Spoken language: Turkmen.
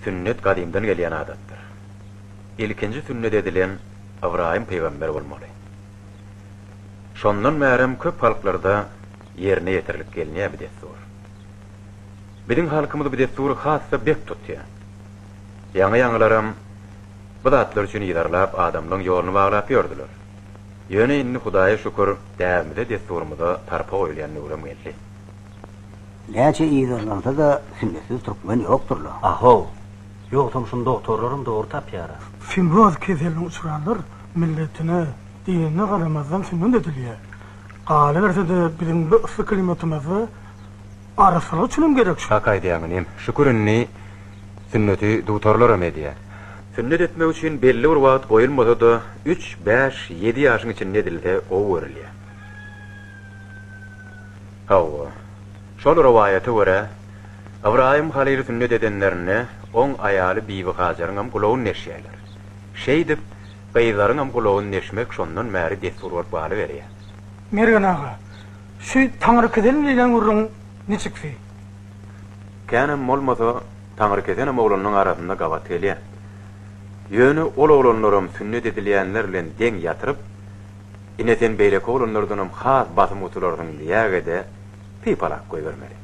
Sünnet gadimdan gelýän adatdyr. İlkinji sünnet edilen Ibrahim peýgamber bolmaly. Şondan märem köp halklarda yerine ýetirlik gelýär bir destur. Biziň halkymyz bu destury hassa bek tutýar. Ýaňy-ýaňylaram bu zatlar üçin ýydarlap adamlaryň ýoluny baglap ýördiler. Ýöne indi Hudaýa şükür dämide desturymyza tarpa goýulýan nuram geldi. Näçe ýydarlarda da sünnetsiz turpman ýokdurlar. Aho. Ýokdum şun doktorlarym dogry tapýar. Finroz kezelin uçuranlar milletine, dinine garamazdan sünnet edilýär. Gale berse de bizim bu ısı klimatymyzy arasala üçinem gerek. Şaka edýäňem, şükürünni sünneti doktorlara medýär. Sünnet etmek üçin belli bir wagt goýulmasa da 3, 5, 7 ýaşyň içinde edilse o görülýär. Hawa. Şol rivayete göre Ibrahim Halil sünnet edenlerine 10 aýaly bibi Hajaryň hem gulawyny neşýärler. Şeýdip gyýlaryň hem gulawyny neşmek şondan märi destur bolup baly berýär. Mergen ağa, şu Taňry kezelin bilen urun niçikfi? Känem bolmasa Taňry kezenem oglanyň arasynda gabat gelýär. Ýöne ol oglanlarym sünnet edilýänler bilen deň ýatyryp, ineten beýleki oglanlardan has basym oturaryň diýägede pipalak goýbermeli.